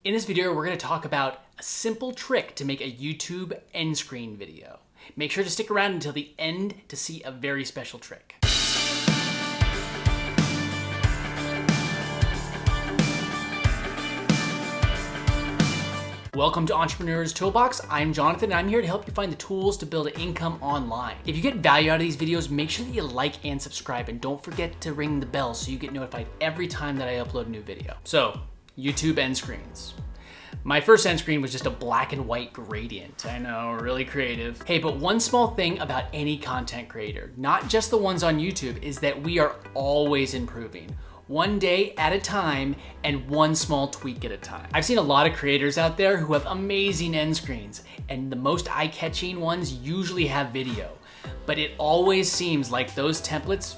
In this video, we're going to talk about a simple trick to make a YouTube end screen video. Make sure to stick around until the end to see a very special trick. Welcome to Entrepreneur's Toolbox. I'm Jonathan and I'm here to help you find the tools to build an income online. If you get value out of these videos, make sure that you like and subscribe, and don't forget to ring the bell so you get notified every time that I upload a new video. So, YouTube end screens. My first end screen was just a black and white gradient. I know, really creative. Hey, but one small thing about any content creator, not just the ones on YouTube, is that we are always improving. One day at a time and one small tweak at a time. I've seen a lot of creators out there who have amazing end screens, and the most eye-catching ones usually have video, but it always seems like those templates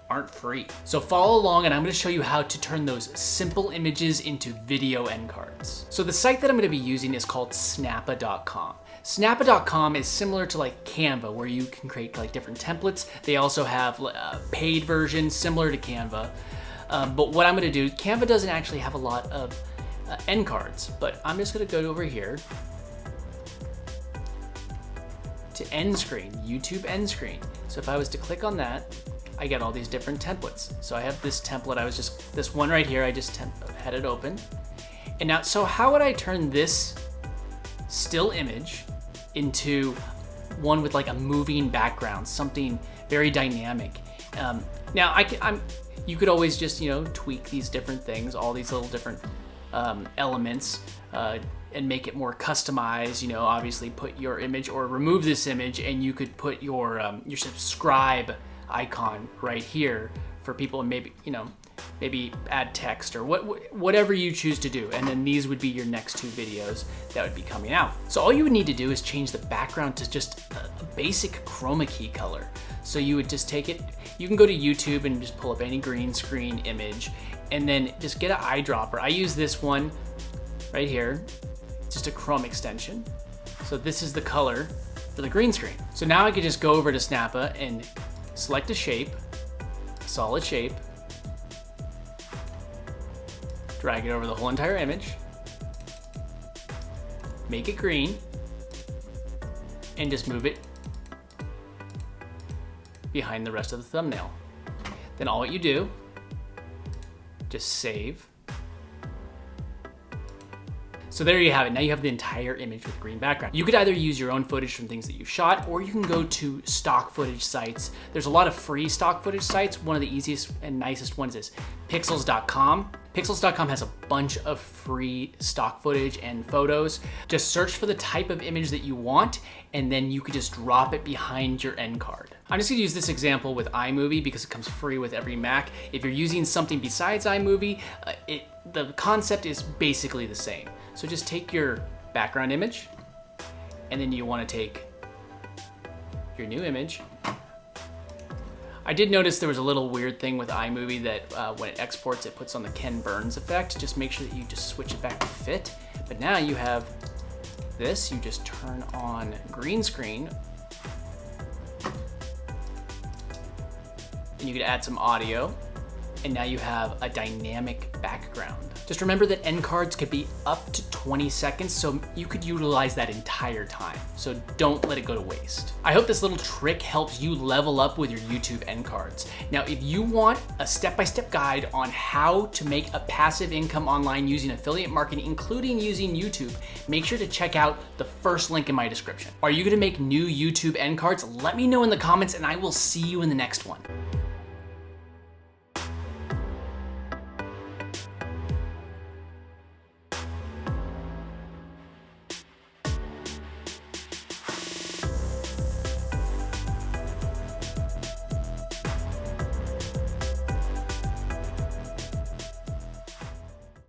aren't free. So follow along and I'm gonna show you how to turn those simple images into video end cards. So the site that I'm gonna be using is called Snappa.com. Snappa.com is similar to like Canva, where you can create like different templates. They also have a paid version similar to Canva. But what I'm gonna do, Canva doesn't actually have a lot of end cards, but I'm just gonna go over here to end screen, YouTube end screen. So if I was to click on that, I get all these different templates. So I have this template, this one right here, I just had it open. And now, so how would I turn this still image into one with like a moving background, something very dynamic? Now you could always just, tweak these different things, all these little different elements, and make it more customized. Obviously put your image or remove this image, and you could put your subscribe icon right here for people, and maybe add text or whatever you choose to do. And then these would be your next two videos that would be coming out. So all you would need to do is change the background to just a basic chroma key color. So you would just take it, you can go to YouTube and just pull up any green screen image and then just get an eyedropper. I use this one right here, just a Chrome extension. So this is the color for the green screen. So now I could just go over to Snappa and select a shape, a solid shape, drag it over the whole entire image, make it green, and just move it behind the rest of the thumbnail. Then all what you do, just save. So there you have it. Now you have the entire image with green background. You could either use your own footage from things that you shot, or you can go to stock footage sites. There's a lot of free stock footage sites. One of the easiest and nicest ones is Pixelscom. Pixelscom has a bunch of free stock footage and photos. Just search for the type of image that you want, and then you could just drop it behind your end card. I'm just gonna use this example with iMovie because it comes free with every Mac. If you're using something besides iMovie, the concept is basically the same. So just take your background image, and then you wanna take your new image. I did notice there was a little weird thing with iMovie that when it exports, it puts on the Ken Burns effect. Just make sure that you just switch it back to fit. But now you have this, you just turn on green screen, and you can add some audio, and now you have a dynamic background. Just remember that end cards could be up to 20 seconds, so you could utilize that entire time. So don't let it go to waste. I hope this little trick helps you level up with your YouTube end cards. Now, if you want a step-by-step guide on how to make a passive income online using affiliate marketing, including using YouTube, make sure to check out the first link in my description. Are you gonna make new YouTube end cards? Let me know in the comments, and I will see you in the next one.